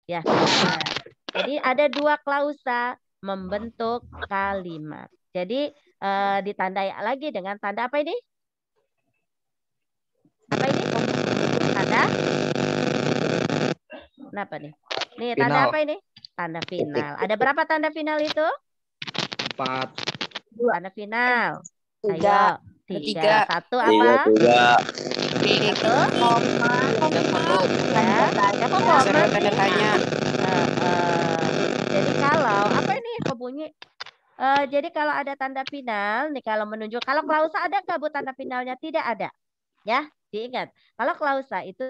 Ya, benar. Jadi ada dua klausa membentuk kalimat. Jadi ditandai lagi dengan tanda apa ini? Apa ini? Tanda? Kenapa nih? Nih, tanda Final. apa ini? Tanda final. Ada berapa tanda final itu? 4. Tanda final. Tiga. Ayo, 3. Tiga. 1 apa? Satu. Koma. Ya, ya kok koma Serta tanda sih? tanya. Jadi kalau apa ini kok bunyi? Jadi kalau ada tanda final, nih kalau menunjuk, kalau klausa ada nggak Bu tanda finalnya? Tidak ada. Ya, diingat. Kalau klausa itu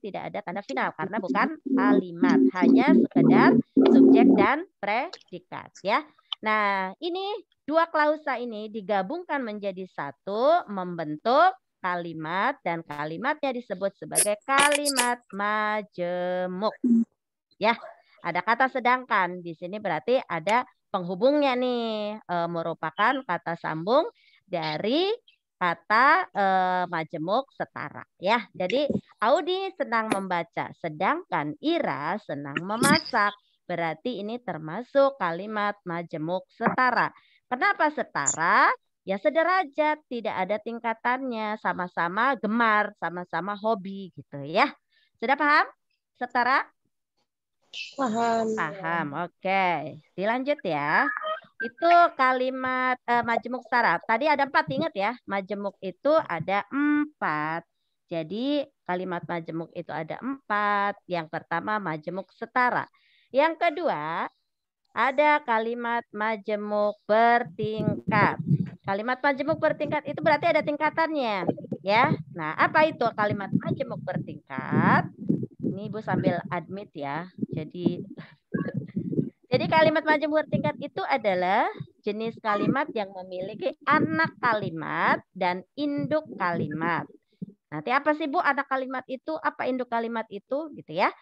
tidak ada tanda final karena bukan kalimat, hanya sekedar subjek dan predikat. Ya. Nah, ini dua klausa ini digabungkan menjadi satu, membentuk kalimat dan kalimatnya disebut sebagai kalimat majemuk. Ya, ada kata sedangkan di sini berarti ada penghubungnya nih, merupakan kata sambung dari kata majemuk setara ya. Jadi Audi senang membaca sedangkan Ira senang memasak. Berarti ini termasuk kalimat majemuk setara. Kenapa setara? Ya sederajat, tidak ada tingkatannya, sama-sama gemar, sama-sama hobi gitu ya. Sudah paham? Setara? Paham. Paham, oke. Dilanjut ya. Itu kalimat majemuk setara. Tadi ada 4, ingat ya. Majemuk itu ada 4. Jadi kalimat majemuk itu ada 4. Yang pertama majemuk setara. Yang kedua ada kalimat majemuk bertingkat. Kalimat majemuk bertingkat itu berarti ada tingkatannya. Ya. Nah, apa itu kalimat majemuk bertingkat? Ini Ibu sambil admit ya. Jadi kalimat majemuk bertingkat itu adalah jenis kalimat yang memiliki anak kalimat dan induk kalimat. Nanti apa sih Bu anak kalimat itu? Apa induk kalimat itu? Gitu ya.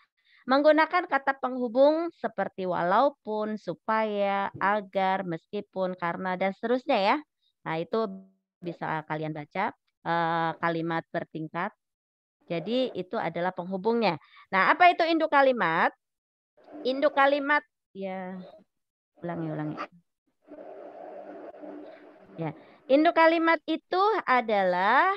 Menggunakan kata penghubung seperti walaupun, supaya, agar, meskipun, karena, dan seterusnya ya. Nah itu bisa kalian baca kalimat bertingkat. Jadi itu adalah penghubungnya. Nah apa itu induk kalimat? Induk kalimat ya ulangi. Ya, induk kalimat itu adalah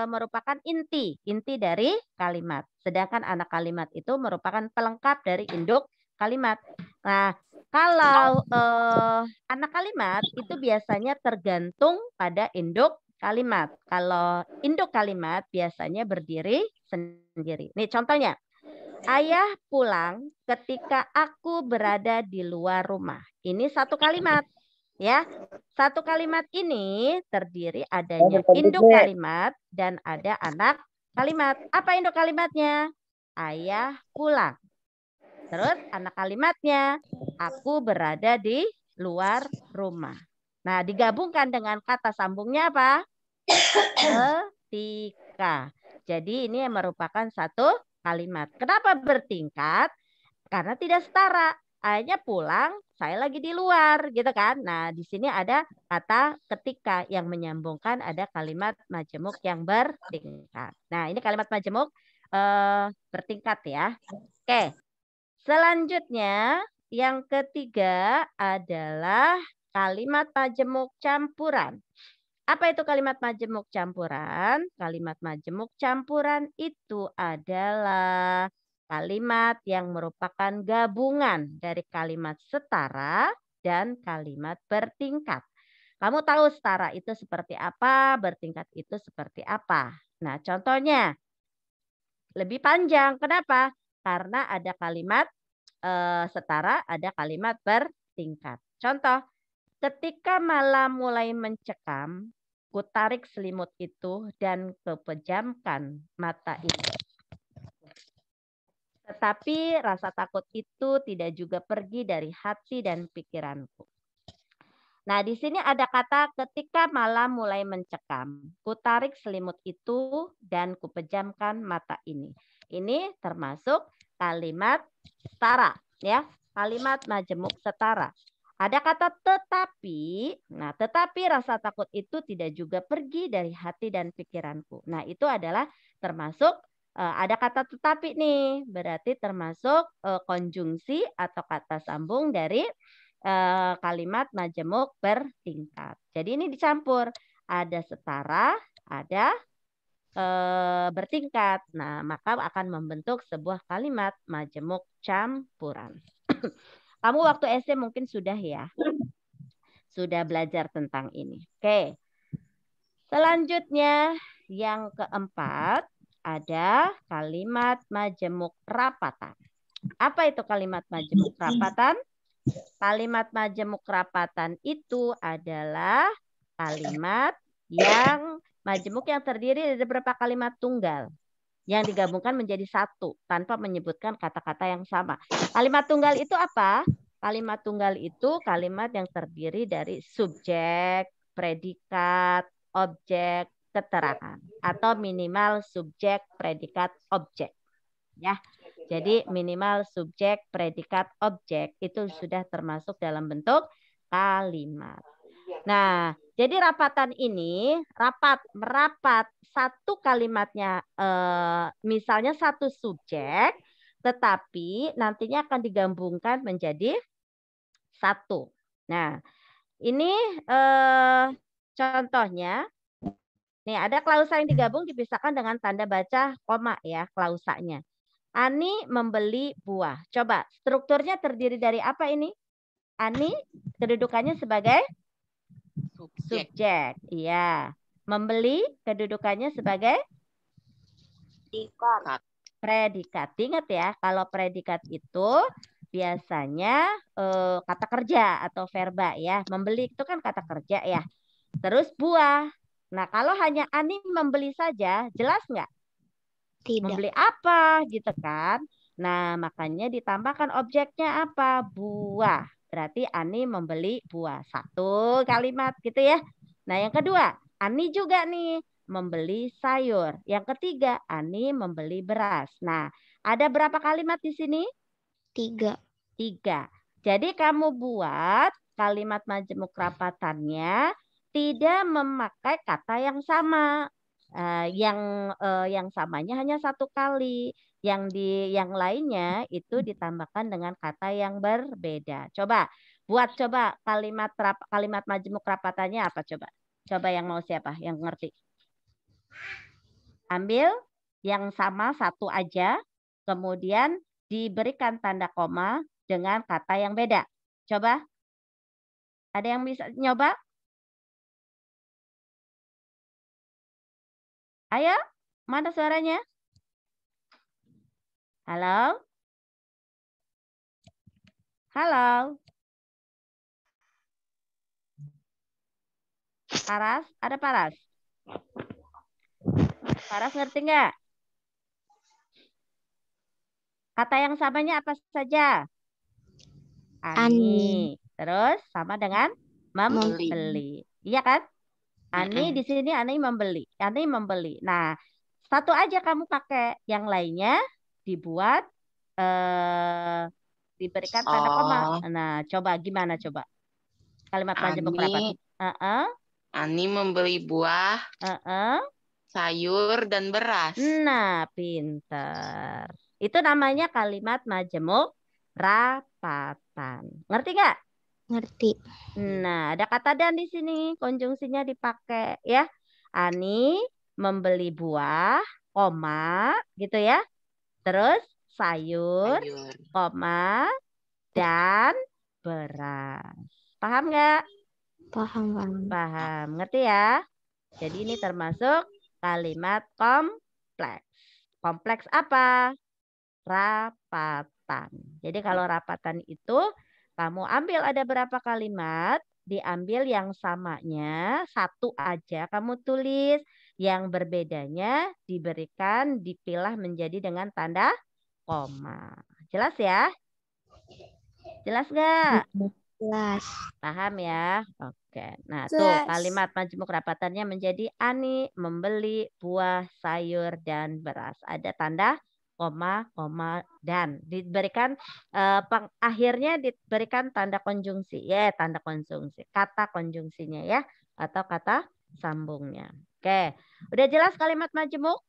merupakan inti dari kalimat. Sedangkan anak kalimat itu merupakan pelengkap dari induk kalimat. Nah, kalau anak kalimat itu biasanya tergantung pada induk kalimat. Kalau induk kalimat biasanya berdiri sendiri. Nih contohnya. Ayah pulang ketika aku berada di luar rumah. Ini satu kalimat. Ya, satu kalimat ini terdiri adanya induk kalimat dan ada anak kalimat. Apa induk kalimatnya? Ayah pulang. Terus anak kalimatnya, aku berada di luar rumah. Nah, digabungkan dengan kata sambungnya apa? Ketika. Jadi ini merupakan satu kalimat. Kenapa bertingkat? Karena tidak setara. Ayahnya pulang, saya lagi di luar, gitu kan? Nah, di sini ada kata ketika yang menyambungkan ada kalimat majemuk yang bertingkat. Nah, ini kalimat majemuk bertingkat ya. Oke. Selanjutnya, yang ketiga adalah kalimat majemuk campuran. Apa itu kalimat majemuk campuran? Kalimat majemuk campuran itu adalah kalimat yang merupakan gabungan dari kalimat setara dan kalimat bertingkat. Kamu tahu setara itu seperti apa, bertingkat itu seperti apa. Nah, contohnya lebih panjang. Kenapa? Karena ada kalimat setara, ada kalimat bertingkat. Contoh, ketika malam mulai mencekam, ku tarik selimut itu dan kepejamkan mata itu. Tetapi rasa takut itu tidak juga pergi dari hati dan pikiranku. Nah, di sini ada kata ketika malam mulai mencekam. Ku tarik selimut itu dan kupejamkan mata ini. Ini termasuk kalimat setara, ya. Kalimat majemuk setara. Ada kata tetapi. Nah, tetapi rasa takut itu tidak juga pergi dari hati dan pikiranku. Nah, itu adalah termasuk ada kata tetapi nih, berarti termasuk konjungsi atau kata sambung dari kalimat majemuk bertingkat. Jadi ini dicampur, ada setara, ada bertingkat. Nah, maka akan membentuk sebuah kalimat majemuk campuran. Kamu waktu SD mungkin sudah ya, sudah belajar tentang ini. Oke. Selanjutnya yang keempat ada kalimat majemuk rapatan. Apa itu kalimat majemuk rapatan? Kalimat majemuk rapatan itu adalah kalimat yang majemuk yang terdiri dari beberapa kalimat tunggal yang digabungkan menjadi satu tanpa menyebutkan kata-kata yang sama. Kalimat tunggal itu apa? Kalimat tunggal itu kalimat yang terdiri dari subjek, predikat, objek, keterangan, atau minimal subjek, predikat, objek. Ya. Jadi minimal subjek, predikat, objek itu sudah termasuk dalam bentuk kalimat. Nah, jadi rapatan ini merapat satu kalimatnya misalnya satu subjek, tetapi nantinya akan digabungkan menjadi satu. Nah, ini contohnya. Nih, ada klausa yang digabung dipisahkan dengan tanda baca koma ya, klausanya. Ani membeli buah. Coba, strukturnya terdiri dari apa ini? Ani kedudukannya sebagai subjek. Iya. Membeli kedudukannya sebagai predikat. Ingat ya, kalau predikat itu biasanya kata kerja atau verba ya. Membeli itu kan kata kerja ya. Terus buah. Nah, kalau hanya Ani membeli saja, jelas nggak? Tidak. Membeli apa gitu kan? Nah, makanya ditambahkan objeknya apa? Buah. Berarti Ani membeli buah. Satu kalimat gitu ya. Nah, yang kedua, Ani juga nih membeli sayur. Yang ketiga, Ani membeli beras. Nah, ada berapa kalimat di sini? 3. 3. Jadi kamu buat kalimat majemuk rapatannya tidak memakai kata yang sama. Yang samanya hanya satu kali. Yang lainnya itu ditambahkan dengan kata yang berbeda. Coba kalimat majemuk rapatannya apa coba? Coba yang mau siapa? Yang ngerti? Ambil yang sama satu aja, kemudian diberikan tanda koma dengan kata yang beda. Coba. Ada yang bisa nyoba? Ayo, mana suaranya? Halo? Halo? Paras? Ada Paras? Paras ngerti nggak? Kata yang samanya apa saja? Ani. Terus sama dengan membeli. Iya kan? Ani di sini Ani membeli. Ani membeli. Nah, satu aja kamu pakai. Yang lainnya dibuat diberikan tanda koma. Nah, coba gimana coba? Kalimat majemuk rapat. Ani membeli buah, sayur, dan beras. Nah, pinter. Itu namanya kalimat majemuk rapatan. Ngerti nggak? Ngerti. Nah, ada kata dan di sini. Konjungsinya dipakai ya. Ani membeli buah, koma, gitu ya. Terus sayur, koma, dan beras. Paham nggak? Paham. Paham. Ngerti ya? Jadi ini termasuk kalimat kompleks. Kompleks apa? Rapatan. Jadi kalau rapatan itu kamu ambil ada berapa kalimat, diambil yang samanya satu aja kamu tulis, yang berbedanya diberikan dipilah menjadi dengan tanda koma. Jelas ya? Jelas nggak? Jelas. Paham ya? Oke. Nah, tuh kalimat majemuk rapatannya menjadi Ani membeli buah, sayur, dan beras. Ada tanda koma, dan diberikan akhirnya diberikan tanda konjungsi. Ya, tanda konjungsi. Kata konjungsinya ya atau kata sambungnya. Oke. Udah jelas kalimat majemuk?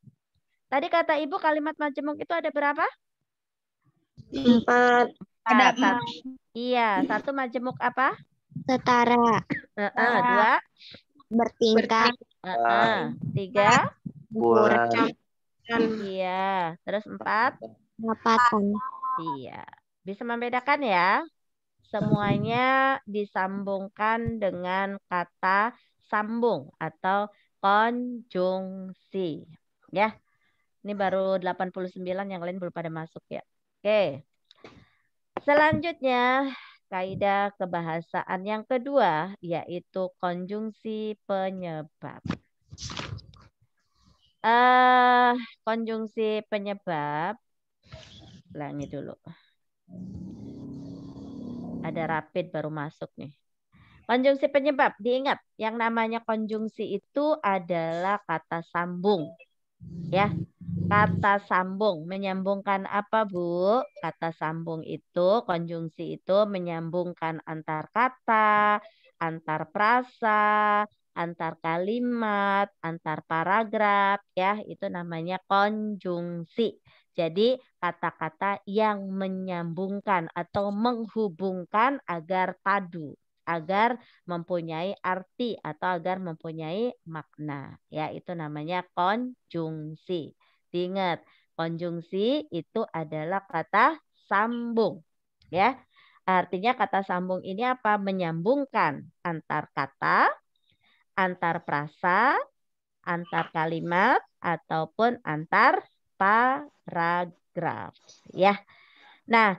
Tadi kata Ibu kalimat majemuk itu ada berapa? 4. Ada iya, 1 majemuk apa? Setara. 2. Bertingkat. 3. Kurang. Iya. Terus 4. Pendapatan. Iya. Bisa membedakan ya? Semuanya disambungkan dengan kata sambung atau konjungsi. Ya. Ini baru 89, yang lain belum pada masuk ya. Oke. Selanjutnya, kaidah kebahasaan yang kedua yaitu konjungsi penyebab. Konjungsi penyebab. Ulangi dulu. Ada rapid baru masuk nih. Konjungsi penyebab, diingat yang namanya konjungsi itu adalah kata sambung. Ya, kata sambung menyambungkan apa, Bu? Kata sambung itu, konjungsi itu menyambungkan antar kata, antar frasa, antar kalimat, antar paragraf, ya, itu namanya konjungsi. Jadi kata-kata yang menyambungkan atau menghubungkan agar padu, agar mempunyai arti atau agar mempunyai makna, ya, itu namanya konjungsi. Diingat, konjungsi itu adalah kata sambung, ya. Artinya kata sambung ini apa? Menyambungkan antar kata, antar frasa, antar kalimat ataupun antar paragraf, ya. Nah,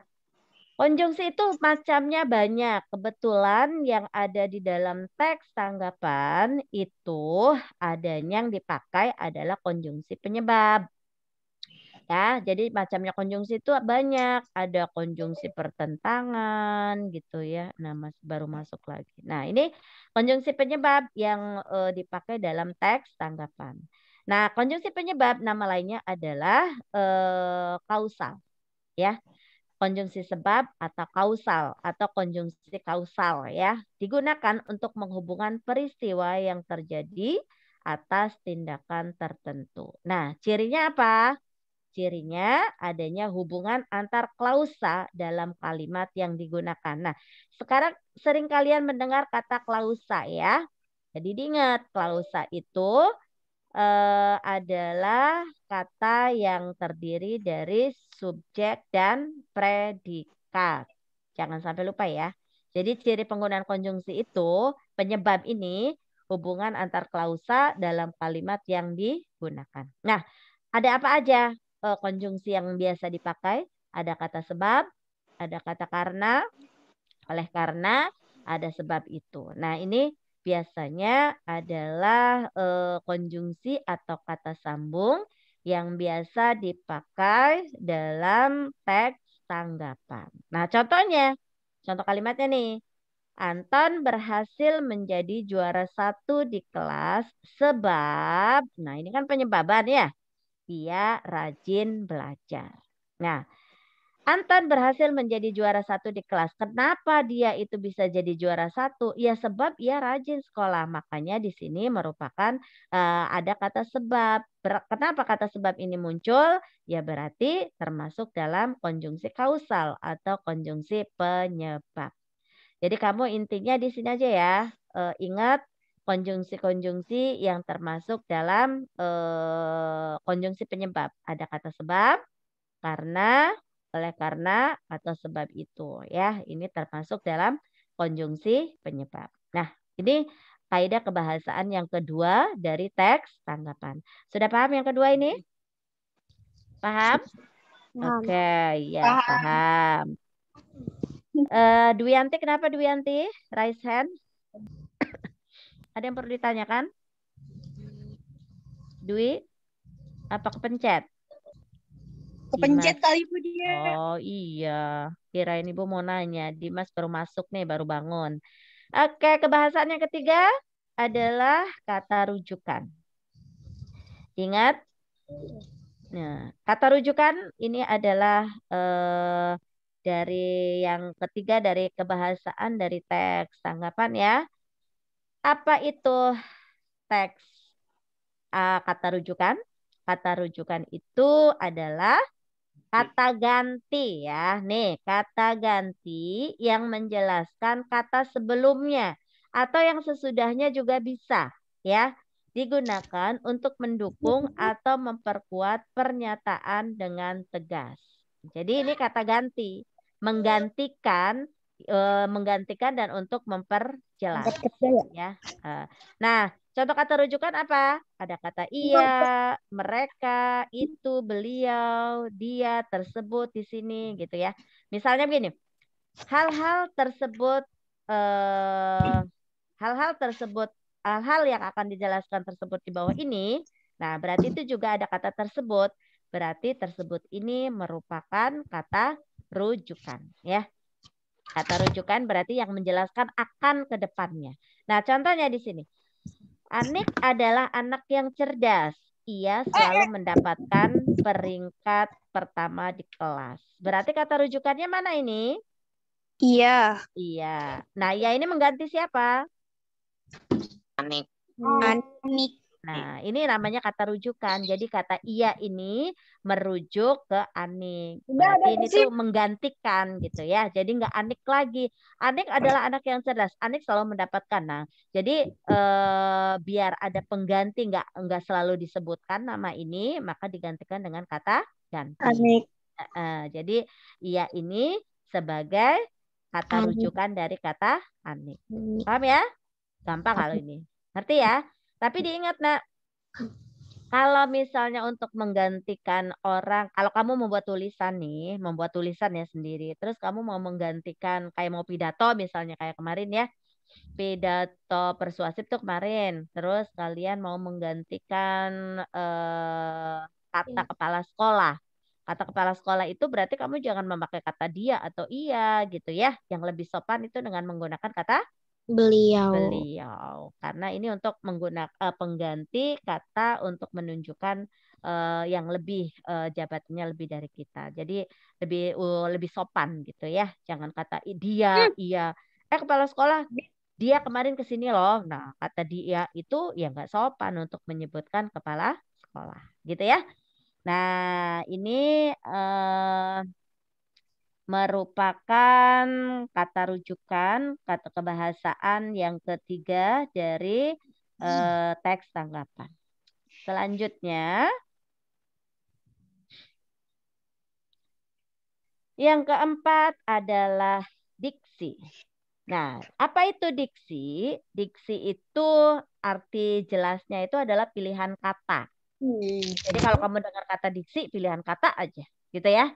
konjungsi itu macamnya banyak. Kebetulan yang ada di dalam teks tanggapan itu adanya yang dipakai adalah konjungsi penyebab. Ya, jadi macamnya konjungsi itu banyak. Ada konjungsi pertentangan gitu ya. Nah, baru masuk lagi. Nah, ini konjungsi penyebab yang dipakai dalam teks tanggapan. Nah, konjungsi penyebab nama lainnya adalah kausal. Ya, konjungsi sebab atau kausal atau konjungsi kausal ya, digunakan untuk menghubungkan peristiwa yang terjadi atas tindakan tertentu. Nah, cirinya apa? Cirinya adanya hubungan antar klausa dalam kalimat yang digunakan. Nah, sekarang sering kalian mendengar kata klausa ya. Jadi diingat, klausa itu adalah kata yang terdiri dari subjek dan predikat. Jangan sampai lupa ya. Jadi ciri penggunaan konjungsi itu, penyebab ini hubungan antar klausa dalam kalimat yang digunakan. Nah, ada apa aja konjungsi yang biasa dipakai? Ada kata sebab, ada kata karena, oleh karena, ada sebab itu. Nah, ini biasanya adalah konjungsi atau kata sambung yang biasa dipakai dalam teks tanggapan. Nah, contohnya, contoh kalimatnya nih. Anton berhasil menjadi juara 1 di kelas sebab, nah ini kan penyebaban ya, dia rajin belajar. Nah, Anton berhasil menjadi juara 1 di kelas. Kenapa dia itu bisa jadi juara 1? Ya sebab ia rajin sekolah. Makanya di sini merupakan ada kata sebab. Kenapa kata sebab ini muncul? Ya berarti termasuk dalam konjungsi kausal atau konjungsi penyebab. Jadi kamu intinya di sini aja ya. Ingat konjungsi-konjungsi yang termasuk dalam konjungsi penyebab. Ada kata sebab, karena, oleh karena, atau sebab itu. Ya, ini termasuk dalam konjungsi penyebab. Nah, ini kaidah kebahasaan yang kedua dari teks tanggapan. Sudah paham yang kedua ini? Paham? Paham. Oke, ya paham. Dwianti, kenapa Dwianti? Raise hand. Ada yang perlu ditanyakan? Dwi? Apa kepencet? Kepencet Dimas. kali Bu dia. Oh iya, kirain Ibu mau nanya. Dimas baru masuk nih, baru bangun. Oke, kebahasaan yang ketiga adalah kata rujukan. Ingat? Nah, kata rujukan ini adalah dari yang ketiga dari kebahasaan dari teks tanggapan ya. Apa itu teks kata rujukan? Kata rujukan itu adalah kata ganti ya. Nih, kata ganti yang menjelaskan kata sebelumnya atau yang sesudahnya juga bisa ya. Digunakan untuk mendukung atau memperkuat pernyataan dengan tegas. Jadi ini kata ganti, menggantikan dan untuk memperjelas ya. Nah, contoh kata rujukan apa? Ada kata iya, mereka, itu, beliau, dia, tersebut di sini gitu ya. Misalnya begini, hal-hal tersebut hal-hal yang akan dijelaskan tersebut di bawah ini. Nah, berarti itu juga ada kata tersebut. Berarti tersebut ini merupakan kata rujukan ya. Kata rujukan berarti yang menjelaskan akan ke depannya. Nah, contohnya di sini. Anik adalah anak yang cerdas. Ia selalu mendapatkan peringkat pertama di kelas. Berarti kata rujukannya mana ini? Iya. Iya. Nah, ia ini mengganti siapa? Anik. Anik. Nah, ini namanya kata rujukan. Jadi kata iya ini merujuk ke Anik. Berarti ini tuh menggantikan gitu ya. Jadi nggak Anik lagi. Anik adalah anak yang cerdas. Anik selalu mendapatkan. Nah, jadi biar ada pengganti nggak selalu disebutkan nama ini, maka digantikan dengan kata ganti. Anik. Jadi iya ini sebagai kata Anik. rujukan dari kata Anik. Paham ya? Gampang kalau ini. Ngerti ya? Tapi diingat nak, kalau misalnya untuk menggantikan orang, kalau kamu membuat tulisan nih, membuat tulisan ya sendiri, terus kamu mau menggantikan kayak mau pidato misalnya kayak kemarin ya, pidato persuasif tuh kemarin, terus kalian mau menggantikan kata kepala sekolah. Kata kepala sekolah itu berarti kamu jangan memakai kata dia atau iya gitu ya. Yang lebih sopan itu dengan menggunakan kata beliau. Karena ini untuk menggunakan pengganti kata untuk menunjukkan yang lebih jabatannya lebih dari kita. Jadi lebih sopan gitu ya. Jangan kata dia, iya. Kepala sekolah dia kemarin ke sini loh. Nah, kata dia itu ya nggak sopan untuk menyebutkan kepala sekolah. Gitu ya. Nah, ini merupakan kata rujukan, kata kebahasaan yang ketiga dari teks tanggapan. Selanjutnya, yang keempat adalah diksi. Nah, apa itu diksi? Diksi itu arti jelasnya itu adalah pilihan kata. Jadi kalau kamu dengar kata diksi, pilihan kata aja, gitu ya.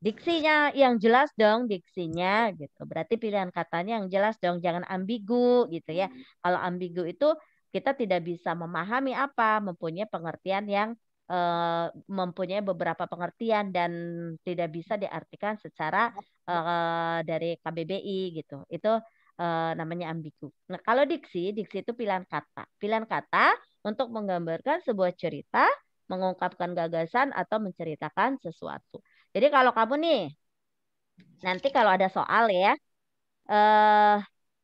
Diksinya yang jelas dong, diksinya gitu. Berarti pilihan katanya yang jelas dong, jangan ambigu gitu ya. Kalau ambigu itu kita tidak bisa memahami apa, mempunyai pengertian yang mempunyai beberapa pengertian dan tidak bisa diartikan secara dari KBBI gitu. Itu namanya ambigu. Nah, kalau diksi itu pilihan kata. Pilihan kata untuk menggambarkan sebuah cerita, mengungkapkan gagasan atau menceritakan sesuatu. Jadi kalau kamu nih, nanti kalau ada soal ya,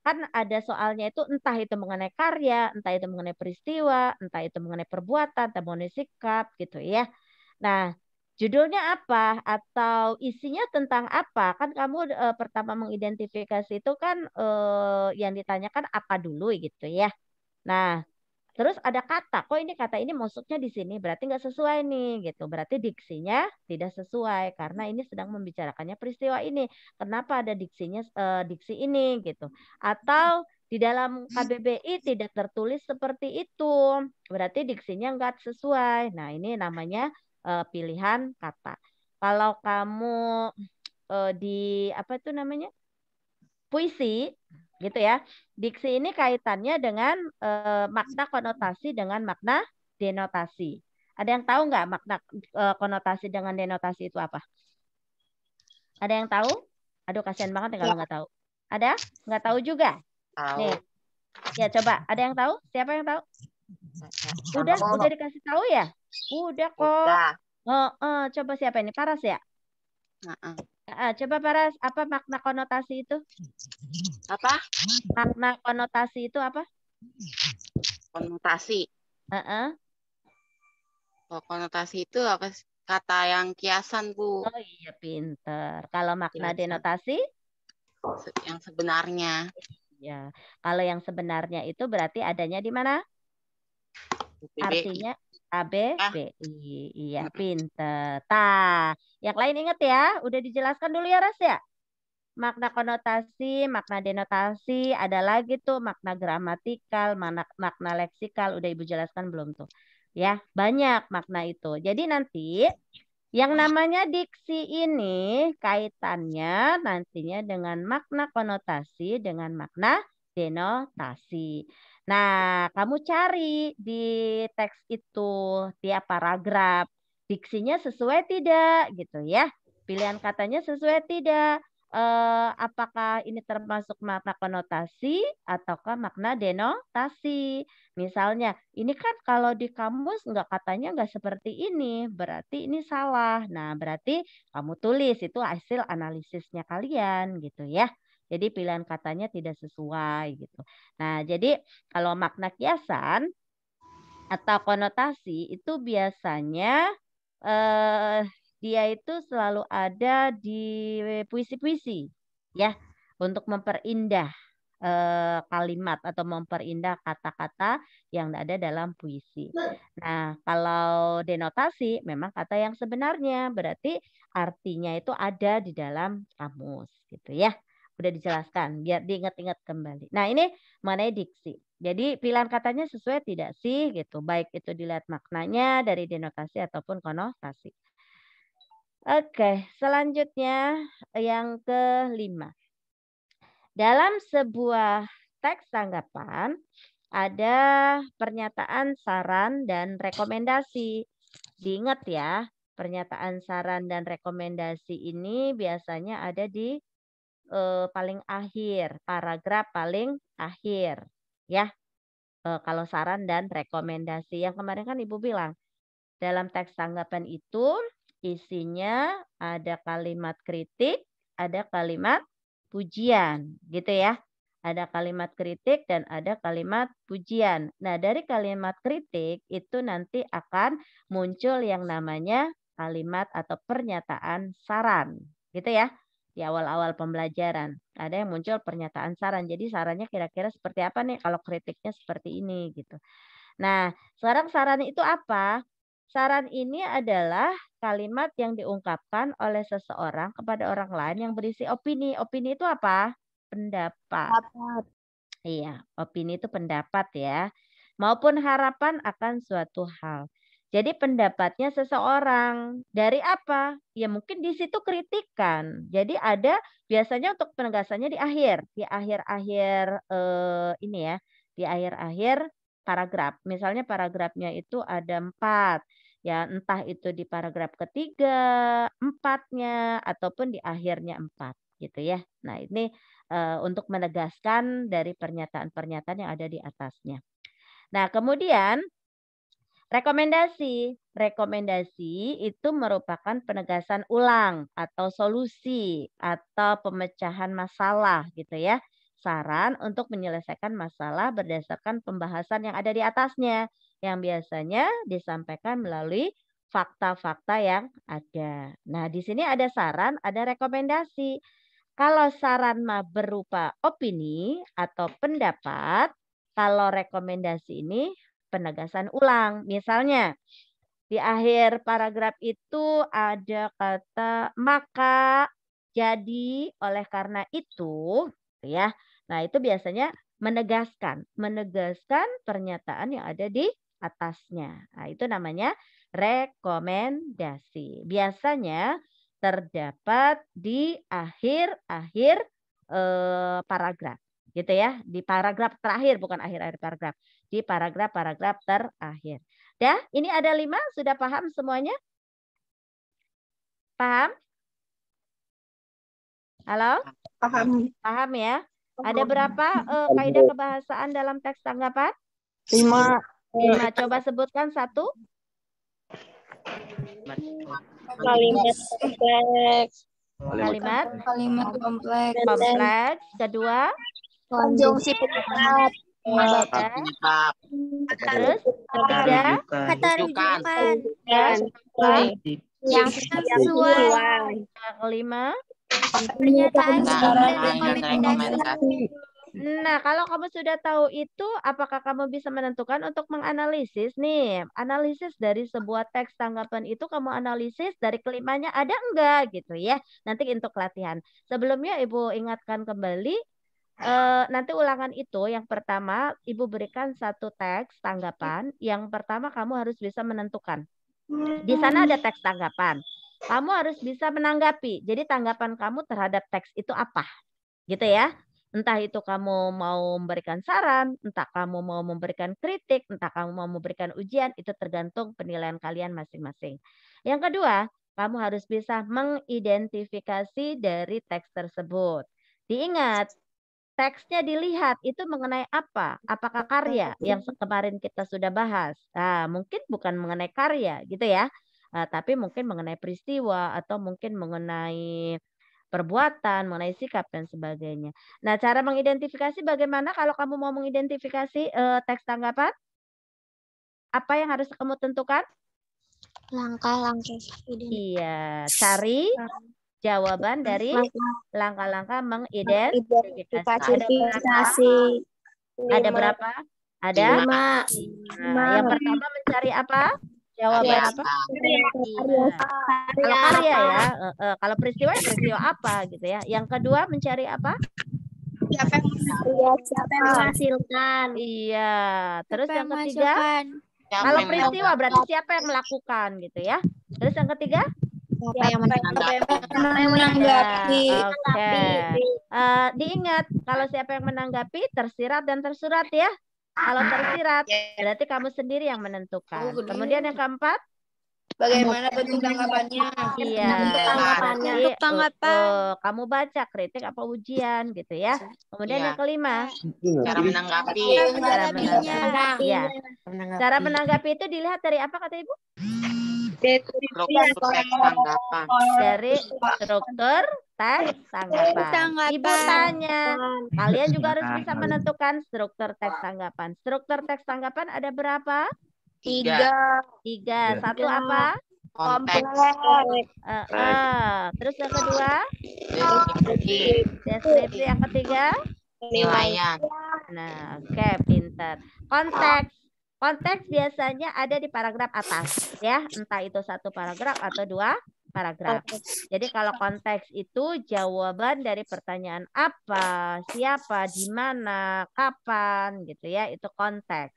kan ada soalnya itu entah itu mengenai karya, entah itu mengenai peristiwa, entah itu mengenai perbuatan, entah mengenai sikap gitu ya. Nah, judulnya apa atau isinya tentang apa? Kan kamu pertama mengidentifikasi itu kan yang ditanyakan apa dulu gitu ya. Nah, terus ada kata, kok ini kata ini masuknya di sini, berarti nggak sesuai nih, gitu. Berarti diksinya tidak sesuai karena ini sedang membicarakannya peristiwa ini. Kenapa ada diksi ini, gitu? Atau di dalam KBBI tidak tertulis seperti itu, berarti diksinya nggak sesuai. Nah, ini namanya pilihan kata. Kalau kamu di apa itu namanya puisi gitu ya. Diksi ini kaitannya dengan makna konotasi dengan makna denotasi. Ada yang tahu nggak makna konotasi dengan denotasi itu apa? Ada yang tahu? Aduh, kasihan banget ya kalau nggak tahu. Ada? Nggak tahu juga? Tahu. Nih, ya coba. Ada yang tahu? Siapa yang tahu? Udah dikasih tahu ya? Udah kok. Udah. Coba siapa ini? Paras ya? Coba Paras, apa makna konotasi itu? Apa? Makna konotasi itu apa? Konotasi. Kalau konotasi itu apa? Kata yang kiasan, Bu. Oh iya, pinter. Kalau makna Kiasan. denotasi? Yang sebenarnya. Ya. Kalau yang sebenarnya itu berarti adanya di mana? PBI. Artinya ABBI. Iya, pinter. Yang lain ingat ya, udah dijelaskan dulu ya, Ras ya? Makna konotasi, makna denotasi, ada lagi tuh makna gramatikal, makna leksikal, udah Ibu jelaskan belum tuh? Ya, banyak makna itu. Jadi nanti yang namanya diksi ini kaitannya nantinya dengan makna konotasi dengan makna denotasi. Nah, kamu cari di teks itu tiap paragraf diksinya sesuai tidak gitu ya. Pilihan katanya sesuai tidak. Apakah ini termasuk makna konotasi ataukah makna denotasi? Misalnya, ini kan kalau di kamus katanya nggak seperti ini, berarti ini salah. Nah, berarti kamu tulis itu hasil analisisnya kalian gitu ya. Jadi pilihan katanya tidak sesuai gitu. Nah, jadi kalau makna kiasan atau konotasi itu biasanya dia itu selalu ada di puisi-puisi ya untuk memperindah kalimat atau memperindah kata-kata yang ada dalam puisi. Nah, kalau denotasi memang kata yang sebenarnya berarti artinya itu ada di dalam kamus gitu ya. Udah dijelaskan biar diingat-ingat kembali. Nah, ini mengenai diksi. Jadi pilihan katanya sesuai tidak sih gitu. Baik itu dilihat maknanya dari denotasi ataupun konotasi. Oke, selanjutnya yang kelima. Dalam sebuah teks tanggapan ada pernyataan saran dan rekomendasi. Diingat ya, pernyataan saran dan rekomendasi ini biasanya ada di paling akhir, paragraf paling akhir. Ya, kalau saran dan rekomendasi. Yang kemarin kan Ibu bilang, dalam teks tanggapan itu isinya ada kalimat kritik, ada kalimat pujian, gitu ya. Ada kalimat kritik dan ada kalimat pujian. Nah, dari kalimat kritik itu nanti akan muncul yang namanya kalimat atau pernyataan saran, gitu ya. Di awal-awal pembelajaran ada yang muncul pernyataan saran. Jadi sarannya kira-kira seperti apa nih kalau kritiknya seperti ini gitu. Nah, sekarang saran itu apa? Saran ini adalah kalimat yang diungkapkan oleh seseorang kepada orang lain yang berisi opini. Opini itu apa? Pendapat. Iya, opini itu pendapat ya. Maupun harapan akan suatu hal. Jadi pendapatnya seseorang dari apa? Ya mungkin di situ kritikan. Jadi ada biasanya untuk penegasannya di akhir-akhir ini ya, di akhir-akhir paragraf. Misalnya paragrafnya itu ada 4. Ya entah itu di paragraf ketiga, 4-nya ataupun di akhirnya 4 gitu ya. Nah, ini untuk menegaskan dari pernyataan-pernyataan yang ada di atasnya. Nah, kemudian rekomendasi. Rekomendasi itu merupakan penegasan ulang atau solusi atau pemecahan masalah gitu ya. Saran untuk menyelesaikan masalah berdasarkan pembahasan yang ada di atasnya yang biasanya disampaikan melalui fakta-fakta yang ada. Nah, di sini ada saran, ada rekomendasi. Kalau saran mah berupa opini atau pendapat, kalau rekomendasi ini penegasan ulang. Misalnya di akhir paragraf itu ada kata maka, jadi, oleh karena itu, ya. Nah, itu biasanya menegaskan pernyataan yang ada di atasnya. Nah, itu namanya rekomendasi. Biasanya terdapat di akhir-akhir paragraf. Gitu ya, di paragraf terakhir bukan akhir-akhir paragraf, di paragraf-paragraf terakhir. Dah, ini ada 5, sudah paham semuanya? Paham? Halo? Paham. Paham ya? Ada berapa kaidah kebahasaan dalam teks tanggapan? 5. 5. Coba sebutkan 1. Kalimat kompleks. Kalimat kompleks. kompleks. Kedua, Konjungsi pendapat. terus Ketiga, Kata Rujukan. rujukan. Yang Sesuai. yang kelima. Pernyataan Pernyataan dan dan rekomendasi. Nah, kalau kamu sudah tahu itu, apakah kamu bisa menentukan untuk menganalisis nih? Analisis dari sebuah teks tanggapan itu kamu analisis dari kelimanya ada enggak gitu ya. Nanti untuk latihan. Sebelumnya Ibu ingatkan kembali, nanti ulangan itu yang pertama Ibu berikan satu teks tanggapan. Yang pertama kamu harus bisa menentukan. Di sana ada teks tanggapan. Kamu harus bisa menanggapi. Jadi tanggapan kamu terhadap teks itu apa? Gitu ya. Entah itu kamu mau memberikan saran, entah kamu mau memberikan kritik, entah kamu mau memberikan ujian, itu tergantung penilaian kalian masing-masing. Yang kedua, kamu harus bisa mengidentifikasi dari teks tersebut. Diingat, teksnya dilihat itu mengenai apa? Apakah karya yang kemarin kita sudah bahas? Nah, mungkin bukan mengenai karya gitu ya. Tapi mungkin mengenai peristiwa atau mungkin mengenai perbuatan, mengenai sikap dan sebagainya. Nah, cara mengidentifikasi bagaimana kalau kamu mau mengidentifikasi teks tanggapan? Apa yang harus kamu tentukan? Langkah-langkah. Iya, cari jawaban dari langkah-langkah mengidentifikasi. Ada berapa? Ada 5. Nah, yang pertama mencari apa? Jawaban apa? Kalau karya ya, kalau peristiwa ya peristiwa apa gitu ya. Yang kedua mencari apa? Siapa yang menghasilkan? Iya. Terus Siapa yang yang ketiga, menghasilkan? kalau peristiwa berarti siapa yang melakukan gitu ya. Terus yang ketiga, Siapa yang menanggapi. Oke. Diingat kalau siapa yang menanggapi tersirat dan tersurat ya. Kalau tersirat berarti kamu sendiri yang menentukan. Kemudian yang keempat, Bagaimana bentuk tanggapannya? iya. Tanggapannya. Jadi, Tanggapan. kamu baca kritik apa ujian gitu ya. Kemudian Iya. yang kelima, Cara menanggapi. cara menanggapi. Ya. Cara menanggapi itu dilihat dari apa kata Ibu? Struktur teks tanggapan. Dari struktur teks tanggapan. Ibu tanya, kalian juga harus bisa menentukan struktur teks tanggapan. Struktur teks tanggapan ada berapa? 3. 3. Satu apa? Konteks. Terus yang kedua, Deskripsi. deskripsi. Yang ketiga, Penilaian. nah, oke, pintar. Konteks biasanya ada di paragraf atas ya, entah itu 1 paragraf atau 2 paragraf. Jadi kalau konteks itu jawaban dari pertanyaan apa, siapa, di mana, kapan gitu ya, itu konteks.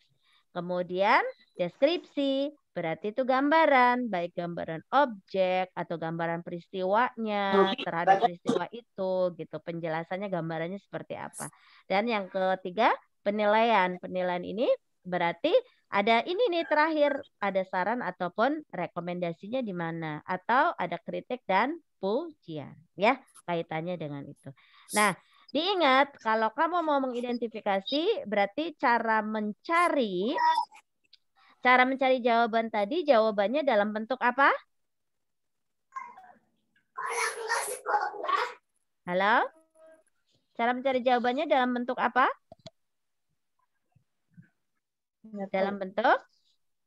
Kemudian deskripsi berarti itu gambaran, baik gambaran objek atau gambaran peristiwanya terhadap peristiwa itu gitu. Penjelasannya gambarannya seperti apa. Dan yang ketiga, penilaian. Penilaian ini berarti ada ini nih terakhir, ada saran ataupun rekomendasinya di mana, atau ada kritik dan pujian ya, kaitannya dengan itu. Nah, diingat kalau kamu mau mengidentifikasi berarti cara mencari jawaban tadi, jawabannya dalam bentuk apa? Halo? Cara mencari jawabannya dalam bentuk apa? Dalam bentuk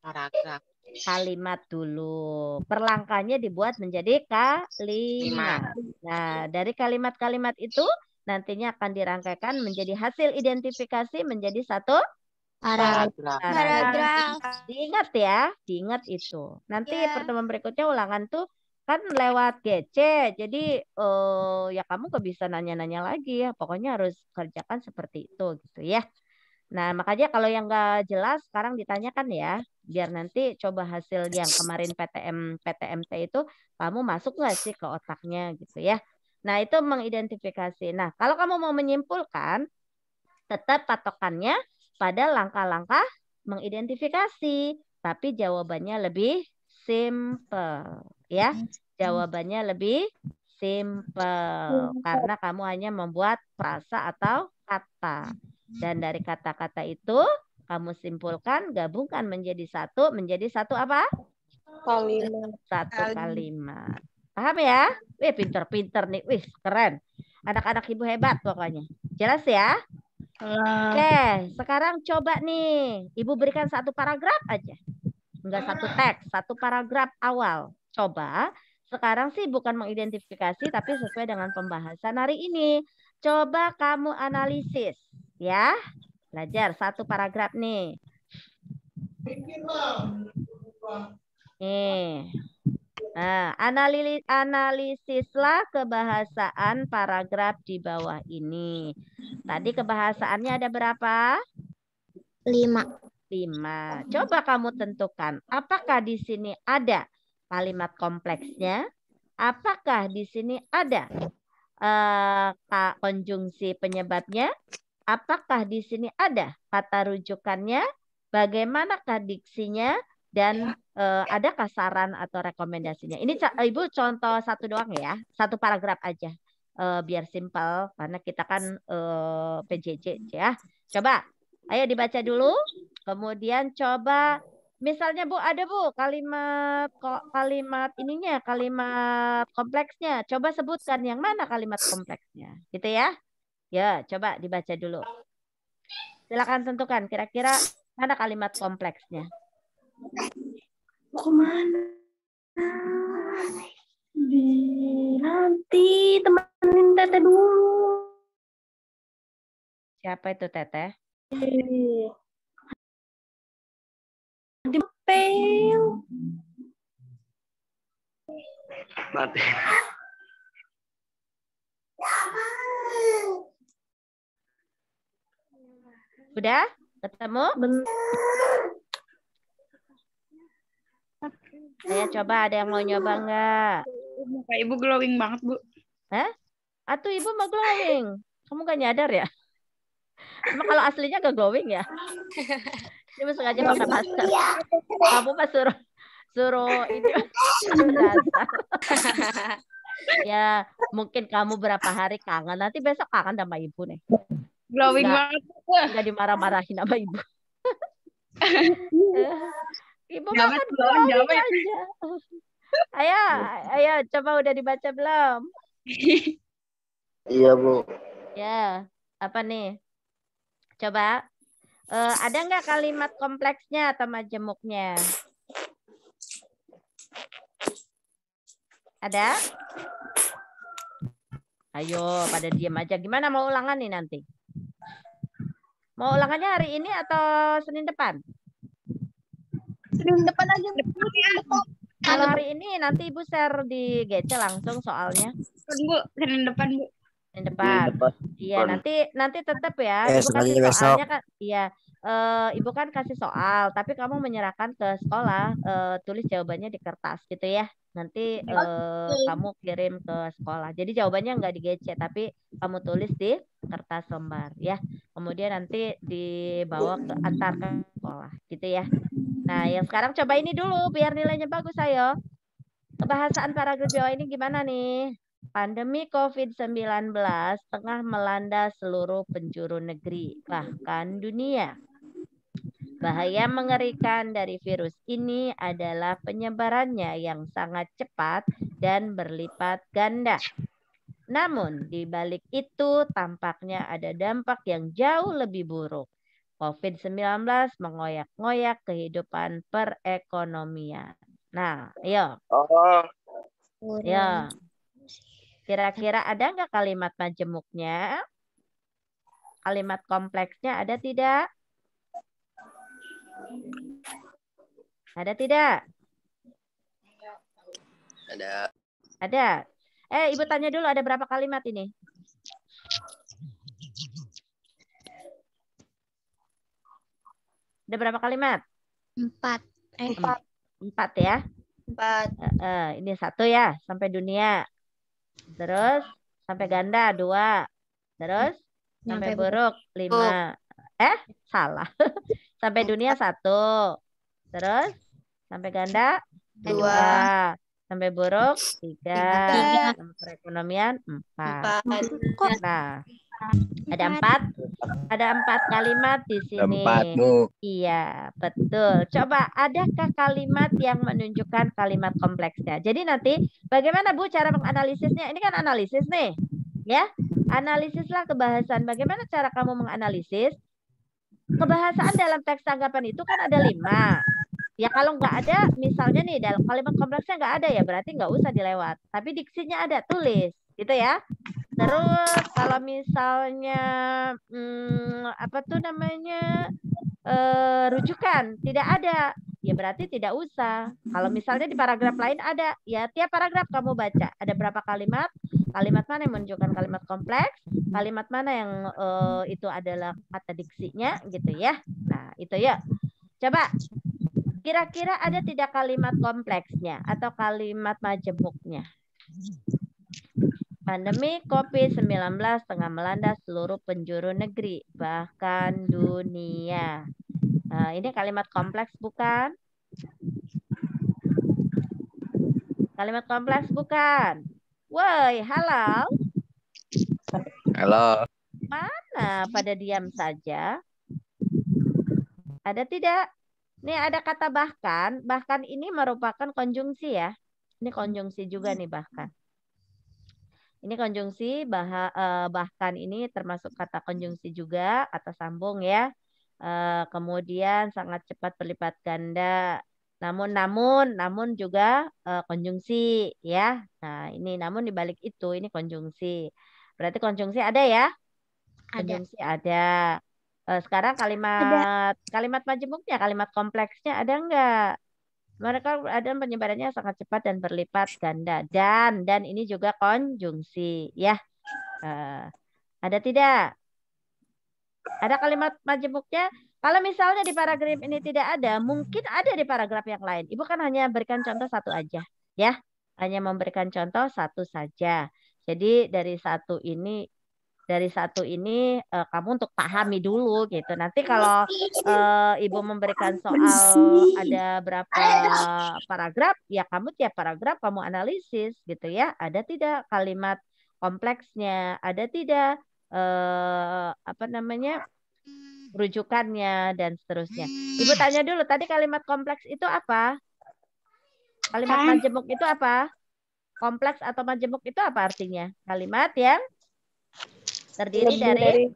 Paragraf. kalimat dulu. Perlangkahnya dibuat menjadi kalimat. Nah, dari kalimat-kalimat itu nantinya akan dirangkaikan menjadi hasil identifikasi menjadi satu paragraf. Diingat ya, diingat itu. Nanti pertemuan berikutnya ulangan tuh kan lewat GC. Jadi ya kamu gak bisa nanya-nanya lagi ya. Pokoknya harus kerjakan seperti itu gitu ya. Nah, makanya kalau yang nggak jelas sekarang ditanyakan ya, biar nanti coba hasil yang kemarin PTMT itu kamu masuk nggak sih ke otaknya gitu ya. Nah, itu mengidentifikasi. Nah, kalau kamu mau menyimpulkan, tetap patokannya pada langkah-langkah mengidentifikasi, tapi jawabannya lebih simple ya. Jawabannya lebih simple karena kamu hanya membuat frasa atau kata. Dan dari kata-kata itu kamu simpulkan, gabungkan menjadi satu apa? Kalimat. Satu kalimat. Paham ya? Wih, pinter-pinter nih. Wih, keren. Anak-anak ibu hebat pokoknya. Jelas ya? Oke, sekarang coba nih. Ibu berikan satu paragraf aja. Enggak satu teks, satu paragraf awal. Coba. Sekarang sih bukan mengidentifikasi, tapi sesuai dengan pembahasan hari ini. Coba kamu analisis. Ya, belajar satu paragraf nih. Nih. Nah, analisislah kebahasaan paragraf di bawah ini. Tadi kebahasaannya ada berapa? 5. 5. Coba kamu tentukan, apakah di sini ada kalimat kompleksnya? Apakah di sini ada konjungsi penyebabnya? Apakah di sini ada kata rujukannya? Bagaimanakah diksinya? Dan adakah saran atau rekomendasinya? Ini Ibu contoh satu doang ya, satu paragraf aja, biar simpel karena kita kan PJJ ya. Coba, ayo dibaca dulu. Kemudian coba, misalnya Bu ada Bu kalimat ininya, kalimat kompleksnya. Coba sebutkan yang mana kalimat kompleksnya, gitu ya? Ya, coba dibaca dulu. Silakan tentukan kira-kira mana kalimat kompleksnya. Kemana? Nanti temenin Teteh dulu. Siapa itu Teteh? Nanti pel. Mati. Udah? Ketemu? Saya coba, ada yang mau nyoba enggak? Muka Ibu glowing banget, Bu. Hah? Atau Ibu mau glowing? Kamu gak nyadar ya? Emang kalau aslinya gak glowing ya? Ibu sengaja pakai masker. Kamu pas suruh ini dasar. Ya, mungkin kamu berapa hari kangen. Nanti besok kangen sama Ibu nih. Glowing banget. Enggak dimarah-marahin sama Ibu. Ibu Jangan, makan jangan, glowing jangan. aja. Ayo, coba udah dibaca belum? Iya, Bu. Ya, apa nih? Coba, ada nggak kalimat kompleksnya atau majemuknya? Ada? Ayo, pada diam aja. Gimana mau ulangan nih nanti? Mau ulangannya hari ini atau Senin depan? Senin depan aja. Kalau hari ini nanti Ibu share di GC langsung soalnya. Bu, Senin depan, Bu. Senin depan. Iya, nanti tetap ya. Ibu sengaja kasih besok. soalnya kan. Iya. Ibu kan kasih soal, tapi kamu menyerahkan ke sekolah, tulis jawabannya di kertas gitu ya. Nanti kamu kirim ke sekolah. Jadi jawabannya nggak di GC, tapi kamu tulis di kertas lembar ya. Kemudian nanti dibawa ke antar ke sekolah gitu ya. Nah, yang sekarang coba ini dulu biar nilainya bagus ayo. Kebahasaan paragraf bawah ini gimana nih? Pandemi COVID-19 tengah melanda seluruh penjuru negeri, bahkan dunia. Bahaya mengerikan dari virus ini adalah penyebarannya yang sangat cepat dan berlipat ganda. Namun, di balik itu tampaknya ada dampak yang jauh lebih buruk. COVID-19 mengoyak-ngoyak kehidupan perekonomian. Nah, ayo. Ya. Kira-kira ada nggak kalimat majemuknya? Kalimat kompleksnya ada tidak? Ada tidak? Ada. Ada. Ibu tanya dulu ada berapa kalimat ini? Ada berapa kalimat? 4. 4 ya? 4. Ini 1 ya, sampai dunia. Terus sampai ganda 2. Terus sampai buruk 5. Salah. Sampai dunia 1. Terus sampai ganda 2. Sampai buruk 3. Sampai perekonomian 4. Nah, ada 4 kalimat di sini. 4, Bu. Iya, betul. Coba, adakah kalimat yang menunjukkan kalimat kompleksnya? Jadi nanti bagaimana Bu cara menganalisisnya? Ini kan analisis nih. Ya, analisislah kebahasaan. Bagaimana cara kamu menganalisis? Kebahasaan dalam teks tanggapan itu kan ada 5. Ya kalau nggak ada, misalnya nih dalam kalimat kompleksnya nggak ada ya berarti nggak usah dilewat. Tapi diksinya ada, tulis, gitu ya. Terus kalau misalnya apa tuh namanya rujukan tidak ada, ya berarti tidak usah. Kalau misalnya di paragraf lain ada, ya tiap paragraf kamu baca ada berapa kalimat, kalimat mana yang menunjukkan kalimat kompleks, kalimat mana yang itu adalah kata diksinya, gitu ya. Nah itu ya. Coba. Kira-kira ada tidak kalimat kompleksnya atau kalimat majemuknya? Pandemi COVID-19 tengah melanda seluruh penjuru negeri, bahkan dunia. Nah, ini kalimat kompleks bukan? Kalimat kompleks bukan? Woi, halo? Halo. Mana pada diam saja? Ada tidak? Nih ada kata bahkan. Bahkan ini merupakan konjungsi ya. Ini konjungsi juga nih bahkan. Ini konjungsi, bahkan ini termasuk kata konjungsi juga, kata sambung ya. Kemudian sangat cepat berlipat ganda. Namun juga konjungsi ya. Nah ini namun dibalik itu ini konjungsi. Berarti konjungsi ada ya? Konjungsi ada. Sekarang kalimat majemuknya, kalimat kompleksnya ada enggak? Mereka ada penyebarannya sangat cepat dan berlipat ganda. Dan ini juga konjungsi, ya. Ada tidak? Ada kalimat majemuknya? Kalau misalnya di paragraf ini tidak ada, mungkin ada di paragraf yang lain. Ibu kan hanya berikan contoh satu aja, ya. Hanya memberikan contoh satu saja. Jadi dari satu ini kamu untuk pahami dulu gitu. Nanti kalau Ibu memberikan soal ada berapa paragraf, ya kamu tiap paragraf kamu analisis gitu ya. Ada tidak kalimat kompleksnya? Ada tidak rujukannya dan seterusnya. Ibu tanya dulu tadi kalimat kompleks itu apa? Kalimat majemuk itu apa? Kompleks atau majemuk itu apa artinya? Kalimat yang terdiri dari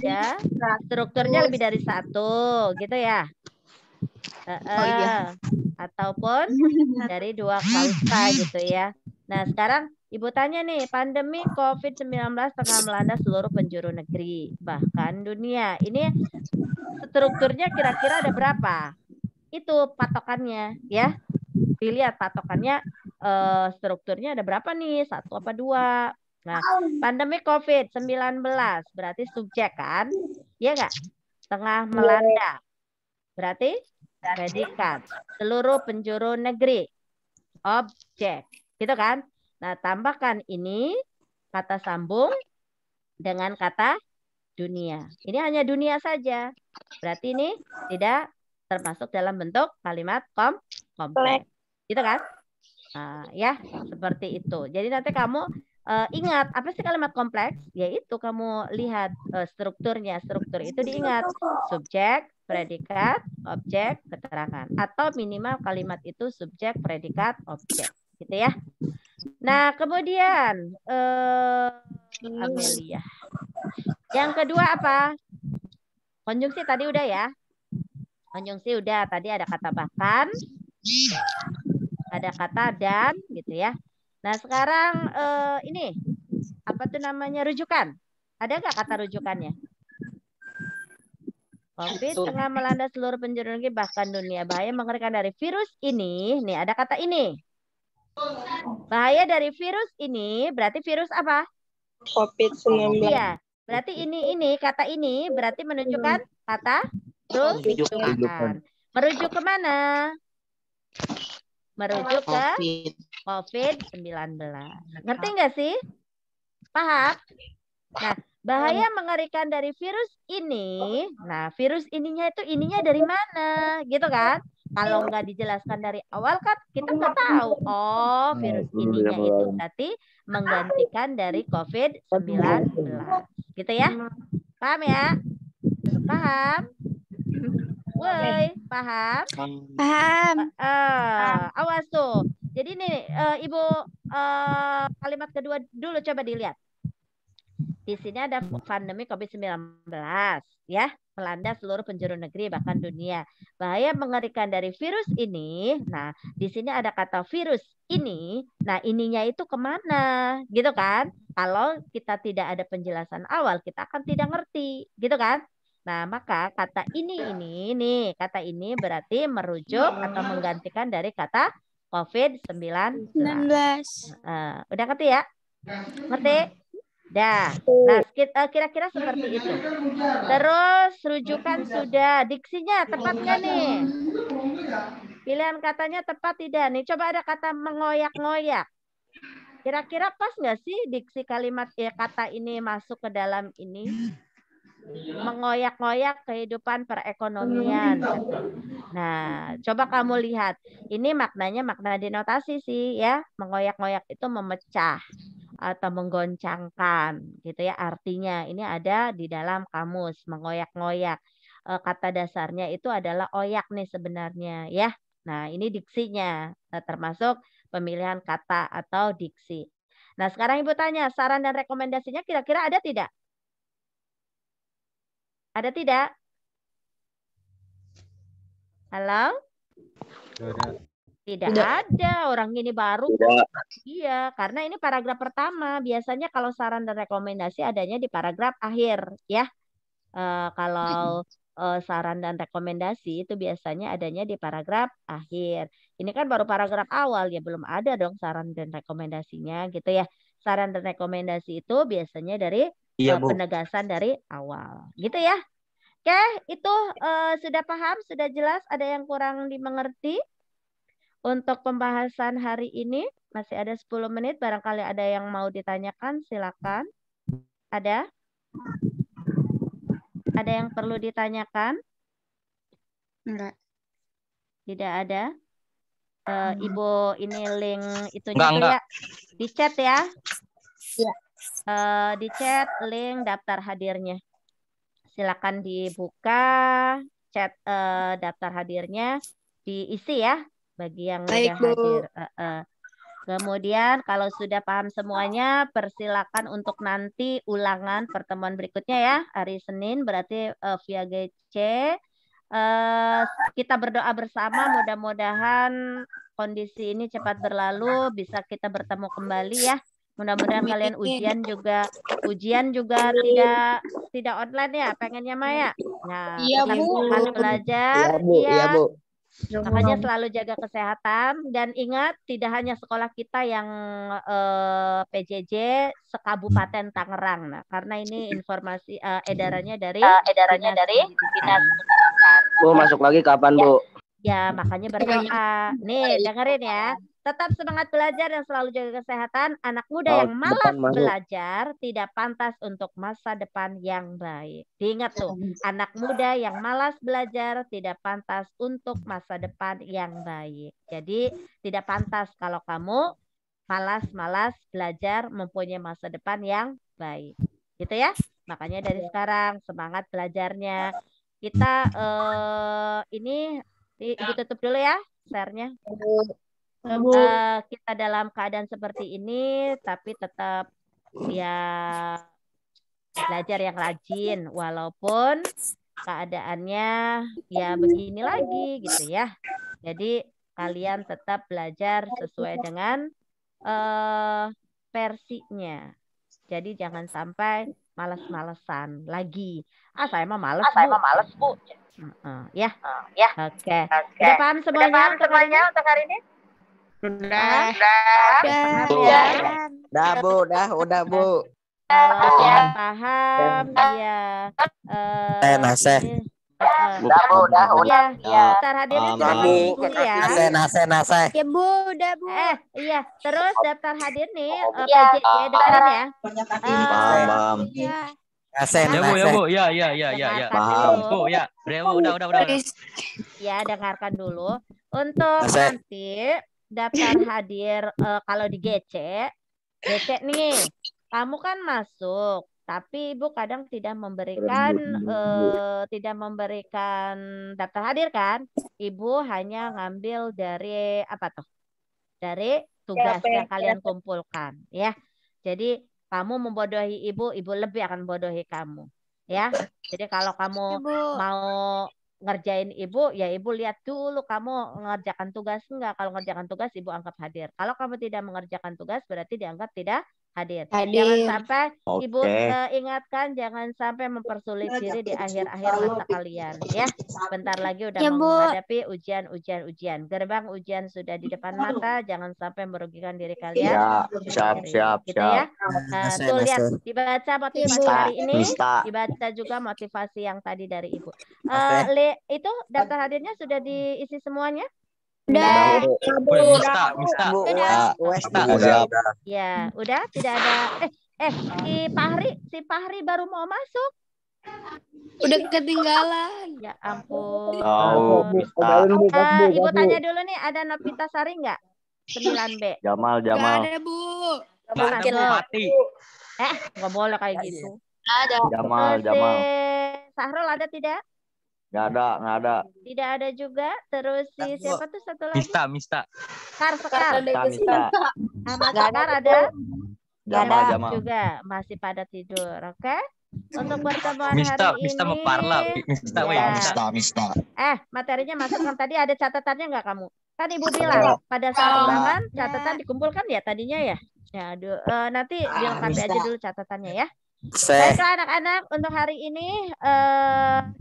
ya, strukturnya lebih dari satu, gitu ya. Ataupun dari 2 klausa gitu ya. Nah sekarang Ibu tanya nih, pandemi COVID-19 tengah melanda seluruh penjuru negeri, bahkan dunia. Ini strukturnya kira-kira ada berapa? Itu patokannya ya. Dilihat patokannya strukturnya ada berapa nih? 1 apa 2? Nah, pandemi COVID-19 berarti subjek kan? Iya nggak? Tengah melanda. Berarti predikat. Seluruh penjuru negeri. Objek. Gitu kan? Nah, tambahkan ini kata sambung dengan kata dunia. Ini hanya dunia saja. Berarti ini tidak termasuk dalam bentuk kalimat kompleks. Gitu kan? Ya, seperti itu. Jadi nanti kamu ingat, apa sih kalimat kompleks? Yaitu kamu lihat strukturnya. Struktur itu diingat. Subjek, predikat, objek, keterangan. Atau minimal kalimat itu subjek, predikat, objek. Gitu ya. Nah, kemudian Amelia. Yang kedua apa? Konjungsi tadi udah ya. Konjungsi udah. Tadi ada kata bahkan. Ada kata dan gitu ya. Nah sekarang ini apa tuh namanya rujukan? Ada nggak kata rujukannya? COVID tengah melanda seluruh penjuru negeri bahkan dunia. Bahaya mengerikan dari virus ini. Nih ada kata ini. Bahaya dari virus ini berarti virus apa? COVID-19. Iya. Berarti ini kata ini berarti menunjukkan kata rujukan. Merujuk ke mana? Merujuk ke COVID-19. Ngerti nggak sih? Paham? Nah, bahaya mengerikan dari virus ini. Nah, virus ininya dari mana? Gitu kan? Kalau nggak dijelaskan dari awal kan kita nggak tahu. Oh, virus ininya itu berarti menggantikan dari COVID-19. Gitu ya? Paham ya? Paham? Woi, paham? Paham. Awas tuh. Jadi nih, Ibu kalimat kedua dulu, coba dilihat. Di sini ada pandemi COVID-19 ya, melanda seluruh penjuru negeri bahkan dunia. Bahaya mengerikan dari virus ini. Nah, di sini ada kata virus ini. Nah, ininya itu kemana? Gitu kan? Kalau kita tidak ada penjelasan awal, kita akan tidak ngerti, gitu kan? Nah, maka kata ini nih, kata ini berarti merujuk atau menggantikan dari kata COVID-19. Udah ngerti ya? Ngerti? Dah. Nah, kira-kira seperti itu. Terus rujukan sudah, diksinya tepat nggak nih? Pilihan katanya tepat tidak nih? Coba ada kata mengoyak-ngoyak. Kira-kira pas nggak sih diksi kalimat kata ini masuk ke dalam ini? Mengoyak-ngoyak kehidupan perekonomian. Nah, coba kamu lihat. Ini maknanya makna denotasi sih ya. Mengoyak-ngoyak itu memecah atau menggoncangkan gitu ya, artinya ini ada di dalam kamus. Mengoyak-ngoyak, kata dasarnya itu adalah oyak nih sebenarnya ya. Nah, ini diksinya termasuk pemilihan kata atau diksi. Nah, sekarang Ibu tanya, saran dan rekomendasinya kira-kira ada tidak? Ada tidak? Halo? Tidak ada, orang ini baru. Iya, karena ini paragraf pertama. Biasanya kalau saran dan rekomendasi adanya di paragraf akhir, ya. Kalau saran dan rekomendasi itu biasanya adanya di paragraf akhir. Ini kan baru paragraf awal, ya belum ada dong saran dan rekomendasinya, gitu ya. Saran dan rekomendasi itu biasanya dari penegasan dari awal, gitu ya. Oke, itu sudah paham, sudah jelas, ada yang kurang dimengerti? Untuk pembahasan hari ini masih ada 10 menit. Barangkali ada yang mau ditanyakan, silakan. Ada? Ada yang perlu ditanyakan? Enggak. Tidak ada? Ibu, ini link itunya tuh ya. Di chat ya. Iya. Di chat link daftar hadirnya. Silakan dibuka chat daftar hadirnya, diisi ya. Bagi yang Baik, udah Bu. hadir. Kemudian kalau sudah paham semuanya, persilakan untuk nanti ulangan pertemuan berikutnya ya. Hari Senin berarti via GC. Kita berdoa bersama, mudah-mudahan kondisi ini cepat berlalu, bisa kita bertemu kembali ya. Mudah-mudahan kalian ujian juga tidak online ya, pengennya Maya. Nah, Iya, tetap Bu. semangat belajar. Iya, Bu. Iya. Iya, Bu. Makanya selalu jaga kesehatan dan ingat tidak hanya sekolah kita yang PJJ sekabupaten Tangerang. Nah, karena ini informasi edarannya dari Dinas Pendidikan. Bu, masuk lagi kapan, Bu? Ya, makanya berdoa. Nih, dengerin ya. Tetap semangat belajar dan selalu jaga kesehatan. Anak muda yang malas belajar tidak pantas untuk masa depan yang baik. Diingat tuh, anak muda yang malas belajar tidak pantas untuk masa depan yang baik. Jadi, tidak pantas kalau kamu malas-malas belajar mempunyai masa depan yang baik. Gitu ya. Makanya dari sekarang semangat belajarnya. Kita ini Ibu tutup dulu ya share-nya. Kita dalam keadaan seperti ini, tapi tetap ya belajar yang rajin, walaupun keadaannya ya begini lagi gitu ya. Jadi kalian tetap belajar sesuai dengan versinya. Jadi jangan sampai malas-malesan lagi. Saya mah males, Bu. Ya. Oke. Udah paham semuanya untuk hari ini? Udah. Paham ya? Udah, Bu. Udah, Bu. Kalau paham, ya. Udah. Ya, ntar hadirnya Udah, cuma Bu. dulu ya. Nase. Ya, Bu. Udah, Bu. Iya. Terus daftar hadir nih, PJJ dengerin ya. Paham. Ya. Ya Bu, ya. Paham. Bu, ya. Udah. Ya, dengarkan dulu. Untuk nanti daftar hadir kalau di GC nih, kamu kan masuk, tapi Ibu kadang tidak memberikan daftar hadir kan? Ibu hanya ngambil dari apa tuh? Dari tugas yang kalian kumpulkan ya. Jadi kamu membodohi ibu, ibu lebih akan membodohi kamu ya. Jadi kalau kamu mau ngerjain ibu, ya ibu lihat dulu kamu mengerjakan tugas enggak. Kalau mengerjakan tugas ibu anggap hadir. Kalau kamu tidak mengerjakan tugas berarti dianggap tidak hadir. Jangan sampai ibu ingatkan, jangan sampai mempersulit diri di akhir-akhir masa kalian ya. Bentar lagi udah menghadapi ujian. Gerbang ujian sudah di depan mata, jangan sampai merugikan diri kalian. Siap. Gitu ya. Tuh lihat, dibaca motivasi hari ini, dibaca juga motivasi yang tadi dari ibu. Itu daftar hadirnya sudah diisi semuanya? Udah. Ya, udah tidak ada. Si Fahri baru mau masuk. Udah ketinggalan. Ya ampun. Mista. Ibu tanya dulu nih, ada Novita Sari nggak? 9B. Jamal. Gak ada, Bu. Nggak ada Bupati. Nggak boleh kayak gitu. Jamal. Sahrul ada tidak? Nggak ada. Tidak ada juga. Terus si siapa tuh satu lagi? Mista. Sekar. Mista. Ahmad Sekar ada? Jamal. Juga masih pada tidur. Oke? Untuk pertemuan hari ini. Mista meparla. Mista. Materinya masuk kan tadi ada catatannya nggak kamu? Kan ibu bilang pada saat ulangan catatan dikumpulkan ya tadinya ya. Ya, nanti dilengkapi aja dulu catatannya ya. Baiklah anak-anak, untuk hari ini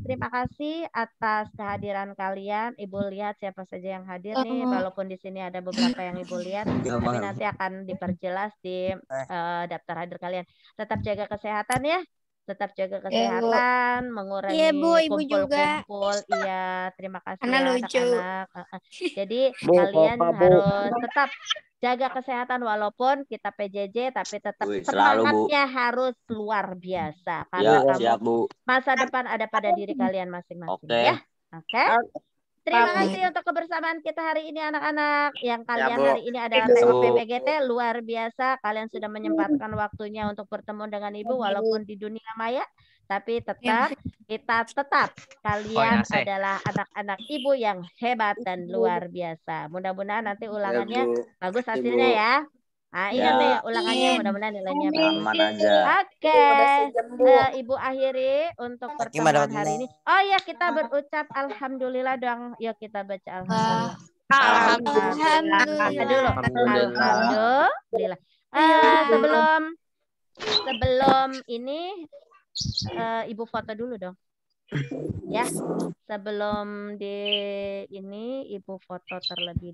terima kasih atas kehadiran kalian. Ibu lihat siapa saja yang hadir nih, walaupun di sini ada beberapa yang ibu lihat, tapi nanti akan diperjelas di daftar hadir kalian. Tetap jaga kesehatan ya. Tetap jaga kesehatan, mengurangi kumpul-kumpul. Iya, terima kasih ya anak-anak. Jadi kalian harus tetap jaga kesehatan walaupun kita PJJ, tapi tetap semangatnya harus luar biasa. Karena kamu masa depan ada pada diri kalian masing-masing ya. Oke. Terima kasih untuk kebersamaan kita hari ini anak-anak. Yang kalian hari ini ada TOP PGT luar biasa. Kalian sudah menyempatkan waktunya untuk bertemu dengan ibu walaupun di dunia maya. Tapi tetap kalian adalah anak-anak ibu yang hebat dan luar biasa. Mudah-mudahan nanti ulangannya bagus hasilnya ya. Ingat ya ulangannya mudah-mudahan nilainya bagus. Oke. Ibu akhiri untuk pertemuan hari ini. Oh ya, kita berucap alhamdulillah dong. Yuk kita baca alhamdulillah. Alhamdulillah. Sebelum ini ibu foto dulu dong. Ya. Sebelum di ini ibu foto terlebih dahulu.